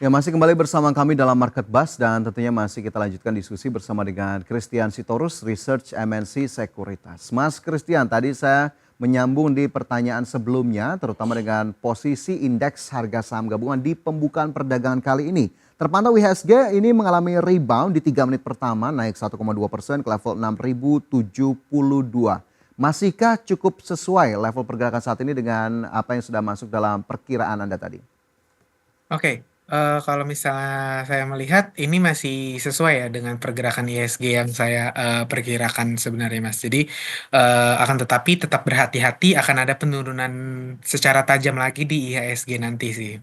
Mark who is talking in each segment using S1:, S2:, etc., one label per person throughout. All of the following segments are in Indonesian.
S1: Ya, masih kembali bersama kami dalam Market Buzz dan tentunya masih kita lanjutkan diskusi bersama dengan Christian Sitorus, Research MNC Sekuritas. Mas Christian, tadi saya menyambung di pertanyaan sebelumnya, terutama dengan posisi indeks harga saham gabungan di pembukaan perdagangan kali ini. Terpantau IHSG ini mengalami rebound di 3 menit pertama, naik 1,2% ke level 6.072. Masihkah cukup sesuai level pergerakan saat ini dengan apa yang sudah masuk dalam perkiraan Anda tadi?
S2: Oke, kalau misalnya saya melihat ini masih sesuai ya dengan pergerakan ISG yang saya perkirakan sebenarnya, Mas. Jadi akan tetapi tetap berhati-hati akan ada penurunan secara tajam lagi di IHSG nanti sih.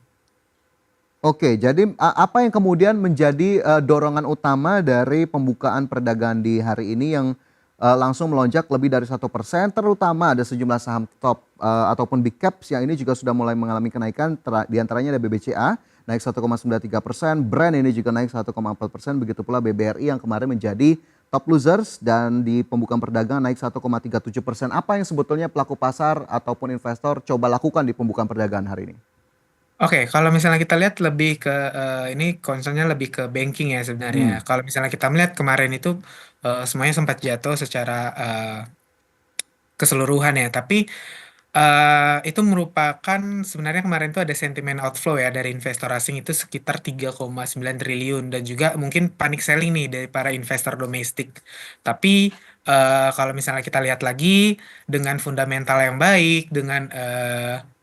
S1: Oke, jadi apa yang kemudian menjadi dorongan utama dari pembukaan perdagangan di hari ini yang langsung melonjak lebih dari 1%, terutama ada sejumlah saham top ataupun big caps yang ini juga sudah mulai mengalami kenaikan, di antaranya ada BBCA naik 1,93%, Brand ini juga naik 1,4%, begitu pula BBRI yang kemarin menjadi top losers dan di pembukaan perdagangan naik 1,37%. Apa yang sebetulnya pelaku pasar ataupun investor coba lakukan di pembukaan perdagangan hari ini?
S2: Oke, kalau misalnya kita lihat lebih ke ini concernnya lebih ke banking ya sebenarnya.
S1: Hmm.
S2: Kalau misalnya kita melihat kemarin itu semuanya sempat jatuh secara keseluruhan ya, tapi itu merupakan sebenarnya kemarin itu ada sentimen outflow ya dari investor asing itu sekitar 3,9 triliun dan juga mungkin panic selling nih dari para investor domestik. Tapi kalau misalnya kita lihat lagi dengan fundamental yang baik, dengan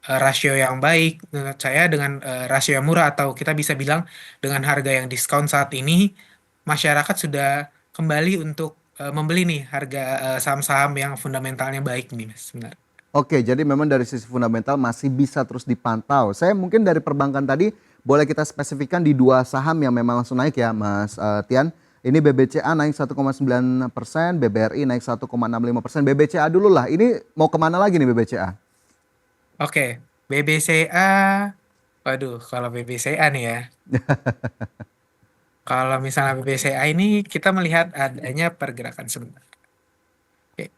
S2: rasio yang baik, menurut saya dengan rasio yang murah atau kita bisa bilang dengan harga yang diskon saat ini, masyarakat sudah kembali untuk membeli nih harga saham-saham yang fundamentalnya baik nih, Mas. Sebenarnya.
S1: Oke, jadi memang dari sisi fundamental masih bisa terus dipantau. Saya mungkin dari perbankan tadi boleh kita spesifikkan di dua saham yang memang langsung naik ya Mas Tian. Ini BBCA naik 1,9%, BBRI naik 1,65%. BBCA dulu lah, ini mau kemana lagi nih BBCA?
S2: Oke, BBCA, waduh, kalau BBCA nih ya, kalau misalnya BBCA ini kita melihat adanya pergerakan sebentar. Oke,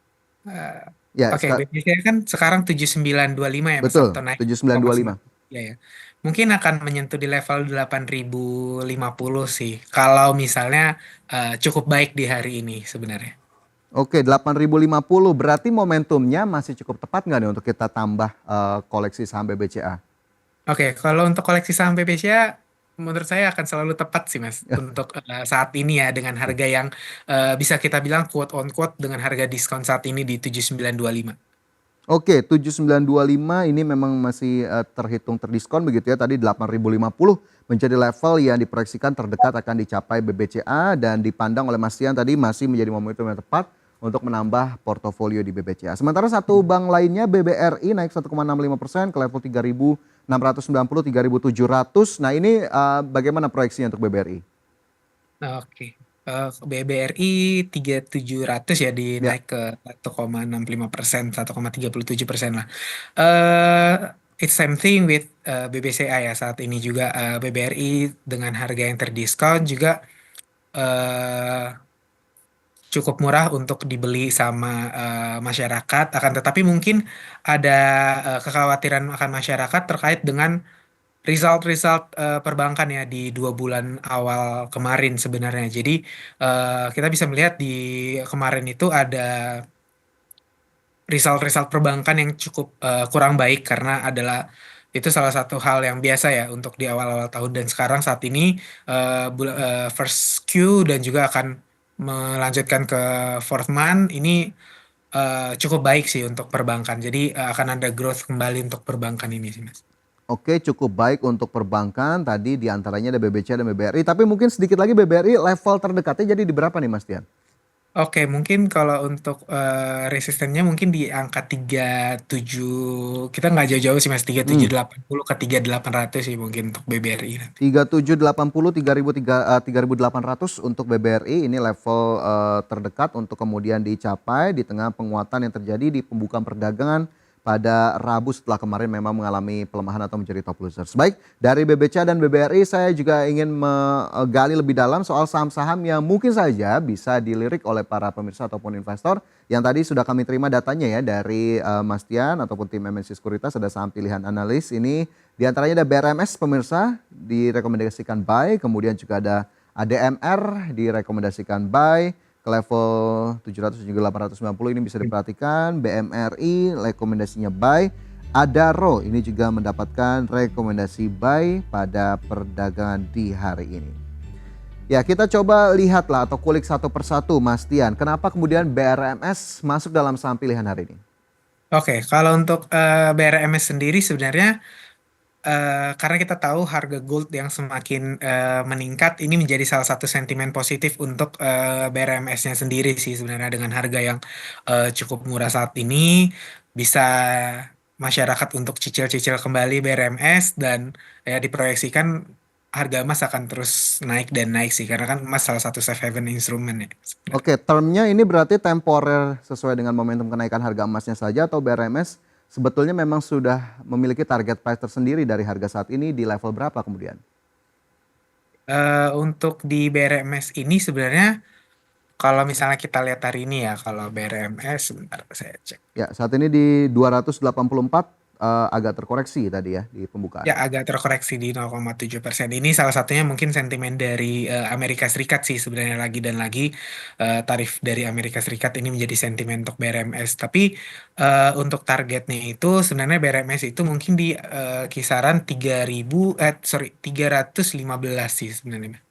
S2: eh,
S1: Ya,
S2: oke, BBCA kan sekarang 7925 ya Mas,
S1: betul,
S2: atau naik 0,9.
S1: 7925.
S2: Ya, ya. Mungkin akan menyentuh di level 8050 sih, kalau misalnya cukup baik di hari ini sebenarnya.
S1: Oke, 8.050 berarti momentumnya masih cukup tepat nggak nih untuk kita tambah koleksi saham BBCA?
S2: Oke, kalau untuk koleksi saham BPCA, menurut saya akan selalu tepat sih Mas untuk saat ini ya dengan harga yang bisa kita bilang quote on quote dengan harga diskon saat ini di 7925.
S1: Oke, 7.925 ini memang masih terhitung terdiskon begitu ya. Tadi 8.050 menjadi level yang diproyeksikan terdekat akan dicapai BBCA dan dipandang oleh Mas Tian tadi masih menjadi momentum yang tepat untuk menambah portofolio di BBCA. Sementara satu bank lainnya BBRI naik 1,65% ke level 3.690, 3.700. Nah, ini bagaimana proyeksinya untuk BBRI?
S2: Nah, oke. BBRI 3700 ya
S1: Ya.
S2: dinaik ke 1,65%, 1,37% lah. It's same thing with BBCA ya saat ini juga BBRI dengan harga yang terdiskon juga eh, cukup murah untuk dibeli sama masyarakat. Akan tetapi mungkin ada kekhawatiran akan masyarakat terkait dengan result-result perbankan ya di 2 bulan awal kemarin sebenarnya. Jadi kita bisa melihat di kemarin itu ada result-result perbankan yang cukup kurang baik karena adalah itu salah satu hal yang biasa ya untuk di awal-awal tahun dan sekarang saat ini first Q dan juga akan melanjutkan ke fourth month ini cukup baik sih untuk perbankan. Jadi akan ada growth kembali untuk perbankan ini sih Mas.
S1: Oke, cukup baik untuk perbankan. Tadi diantaranya ada BBCA dan BBRI. Tapi mungkin sedikit lagi BBRI level terdekatnya jadi di berapa nih Mas Tian?
S2: Oke, mungkin kalau untuk resistennya mungkin di angka 37, kita nggak jauh-jauh sih Mas, tiga tujuh
S1: Hmm,
S2: delapan puluh ke 3800 sih mungkin untuk BBRI nanti.
S1: 3780, 3.800 untuk BBRI. Ini level terdekat untuk kemudian dicapai di tengah penguatan yang terjadi di pembukaan perdagangan pada Rabu setelah kemarin memang mengalami pelemahan atau menjadi top losers. Baik, dari BBCA dan BBRI saya juga ingin menggali lebih dalam soal saham-saham yang mungkin saja bisa dilirik oleh para pemirsa ataupun investor yang tadi sudah kami terima datanya ya dari Mas Tian ataupun tim MNC Sekuritas. Ada saham pilihan analis ini, diantaranya ada BRMS pemirsa direkomendasikan buy, kemudian juga ada ADMR direkomendasikan buy ke level 700 juga 890 ini bisa diperhatikan. BMRI rekomendasinya buy. Adaro ini juga mendapatkan rekomendasi buy pada perdagangan di hari ini. Ya, kita coba lihatlah atau kulik satu persatu Mas Tian. Kenapa kemudian BRMS masuk dalam saham pilihan hari ini?
S2: Oke, kalau untuk BRMS sendiri sebenarnya karena kita tahu harga gold yang semakin meningkat ini menjadi salah satu sentimen positif untuk BRMS-nya sendiri sih sebenarnya dengan harga yang cukup murah saat ini bisa masyarakat untuk cicil-cicil kembali BRMS dan ya diproyeksikan harga emas akan terus naik dan naik sih karena kan emas salah satu safe haven instrumen ya sebenarnya.
S1: Oke, termnya ini berarti temporer sesuai dengan momentum kenaikan harga emasnya saja atau BRMS sebetulnya memang sudah memiliki target price tersendiri dari harga saat ini di level berapa kemudian?
S2: Untuk di BRMS ini sebenarnya kalau misalnya kita lihat hari ini ya, kalau BRMS, sebentar saya cek.
S1: Ya, saat ini di 284 agak terkoreksi tadi ya di pembukaan.
S2: Ya, agak terkoreksi di 0,7%. Ini salah satunya mungkin sentimen dari Amerika Serikat sih sebenarnya lagi dan lagi tarif dari Amerika Serikat ini menjadi sentimen untuk BRMS. Tapi untuk targetnya itu sebenarnya BRMS itu mungkin di kisaran 315 sih sebenarnya.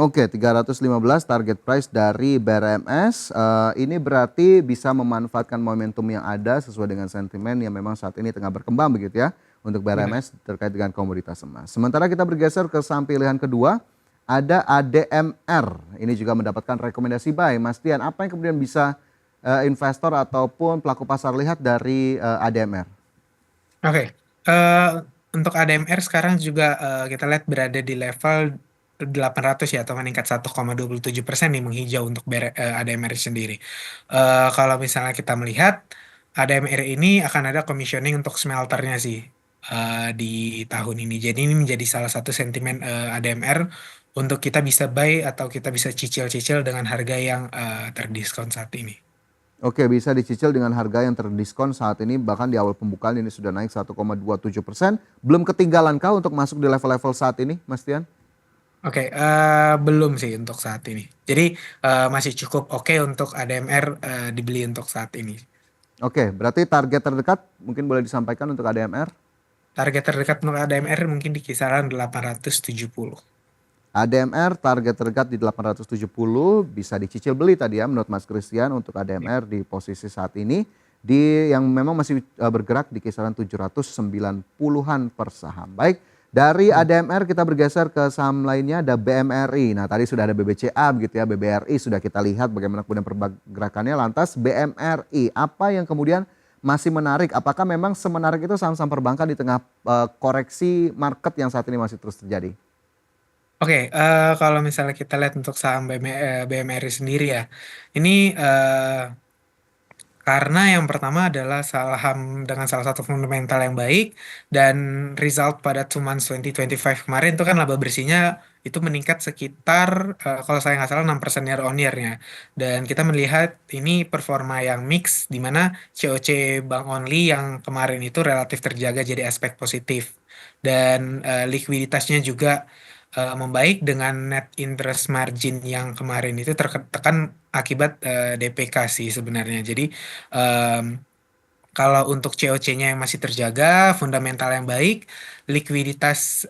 S1: Oke, 315 target price dari BRMS. Ini berarti bisa memanfaatkan momentum yang ada sesuai dengan sentimen yang memang saat ini tengah berkembang begitu ya untuk
S2: Benar.
S1: BRMS terkait dengan komoditas emas. Sementara kita bergeser ke saham pilihan kedua, ada ADMR. Ini juga mendapatkan rekomendasi buy. Mas Tian, apa yang kemudian bisa investor ataupun pelaku pasar lihat dari ADMR?
S2: Oke, eh, untuk ADMR sekarang juga kita lihat berada di level 800 ya atau meningkat 1,27% nih menghijau untuk ADMR sendiri. Kalau misalnya kita melihat ADMR ini akan ada commissioning untuk smelternya sih di tahun ini. Jadi ini menjadi salah satu sentimen ADMR untuk kita bisa buy atau kita bisa cicil-cicil dengan harga yang terdiskon saat ini.
S1: Oke, bisa dicicil dengan harga yang terdiskon saat ini, bahkan di awal pembukaan ini sudah naik 1,27%. Belum ketinggalan kah untuk masuk di level-level saat ini, Mas Tian?
S2: Oke, belum sih untuk saat ini. Jadi masih cukup oke untuk ADMR dibeli untuk saat ini.
S1: Oke, berarti target terdekat mungkin boleh disampaikan untuk ADMR.
S2: Target terdekat untuk ADMR mungkin di kisaran 870.
S1: ADMR target terdekat di 870, bisa dicicil beli tadi ya menurut Mas Christian untuk ADMR di posisi saat ini di yang memang masih bergerak di kisaran 790-an per saham. Baik, dari ADMR kita bergeser ke saham lainnya ada BMRI. Nah, tadi sudah ada BBCA begitu ya, BBRI sudah kita lihat bagaimana kemudian pergerakannya. Lantas BMRI, apa yang kemudian masih menarik? Apakah memang semenarik itu saham-saham perbankan di tengah koreksi market yang saat ini masih terus terjadi?
S2: Oke, kalau misalnya kita lihat untuk saham BMRI sendiri ya, ini karena yang pertama adalah saham dengan salah satu fundamental yang baik dan result pada 2 months 2025 kemarin itu kan laba bersihnya itu meningkat sekitar kalau saya nggak salah 6% year on year-nya. Dan kita melihat ini performa yang mix di mana COC Bank Only yang kemarin itu relatif terjaga jadi aspek positif. Dan likuiditasnya juga membaik dengan net interest margin yang kemarin itu tertekan akibat DPK sih sebenarnya. Jadi em, kalau untuk COC-nya yang masih terjaga, fundamental yang baik, likuiditas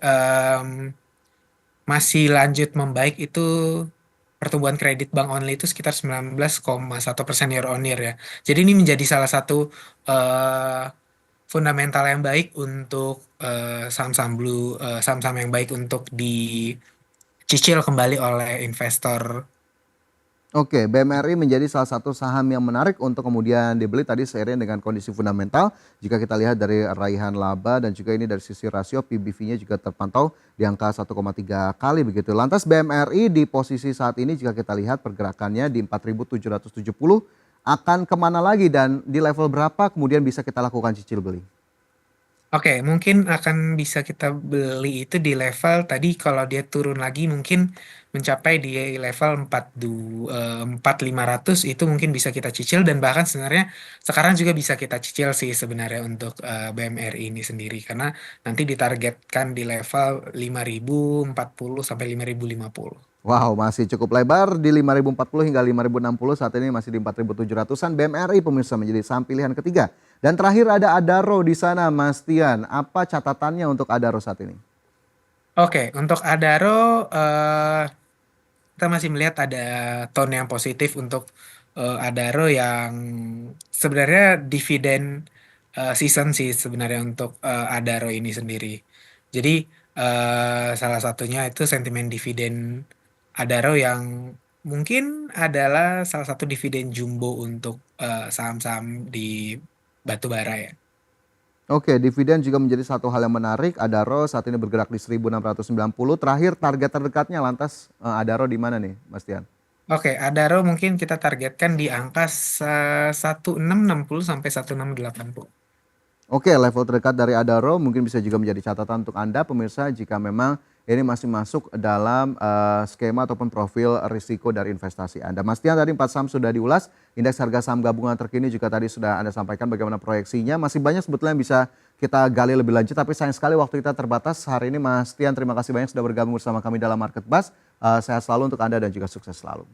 S2: masih lanjut membaik itu pertumbuhan kredit bank only itu sekitar 19,1% year on year ya. Jadi ini menjadi salah satu eh, fundamental yang baik untuk saham-saham blue, saham-saham yang baik untuk dicicil kembali oleh investor.
S1: Oke, BMRI menjadi salah satu saham yang menarik untuk kemudian dibeli tadi seiring dengan kondisi fundamental. Jika kita lihat dari raihan laba dan juga ini dari sisi rasio PBV-nya juga terpantau di angka 1,3 kali begitu. Lantas BMRI di posisi saat ini jika kita lihat pergerakannya di 4.770 akan kemana lagi dan di level berapa kemudian bisa kita lakukan cicil beli?
S2: Oke, mungkin akan bisa kita beli itu di level tadi kalau dia turun lagi mungkin mencapai di level 4500 itu mungkin bisa kita cicil dan bahkan sebenarnya sekarang juga bisa kita cicil sih sebenarnya untuk BMRI ini sendiri karena nanti ditargetkan di level 5040 sampai 5050.
S1: Wow, masih cukup lebar di 5.040 hingga 5.060, saat ini masih di 4.700-an. BMRI pemirsa menjadi saham pilihan ketiga. Dan terakhir ada Adaro di sana, Mas Tian. Apa catatannya untuk Adaro saat ini?
S2: Oke, untuk Adaro kita masih melihat ada tone yang positif untuk Adaro yang sebenarnya dividen season sih sebenarnya untuk Adaro ini sendiri. Jadi salah satunya itu sentimen dividen Adaro yang mungkin adalah salah satu dividen jumbo untuk saham-saham di batubara ya.
S1: Oke, dividen juga menjadi satu hal yang menarik. Adaro saat ini bergerak di 1.690. Terakhir target terdekatnya lantas Adaro di mana nih, Mas Tian?
S2: Oke, Adaro mungkin kita targetkan di angka 1660 sampai 1680.
S1: Oke, level terdekat dari Adaro mungkin bisa juga menjadi catatan untuk Anda pemirsa jika memang ini masih masuk dalam skema ataupun profil risiko dari investasi Anda. Mas Tian tadi 4 saham sudah diulas, indeks harga saham gabungan terkini juga tadi sudah Anda sampaikan bagaimana proyeksinya. Masih banyak sebetulnya yang bisa kita gali lebih lanjut tapi sayang sekali waktu kita terbatas. Hari ini Mas Tian terima kasih banyak sudah bergabung bersama kami dalam Market Buzz. Sehat selalu untuk Anda dan juga sukses selalu.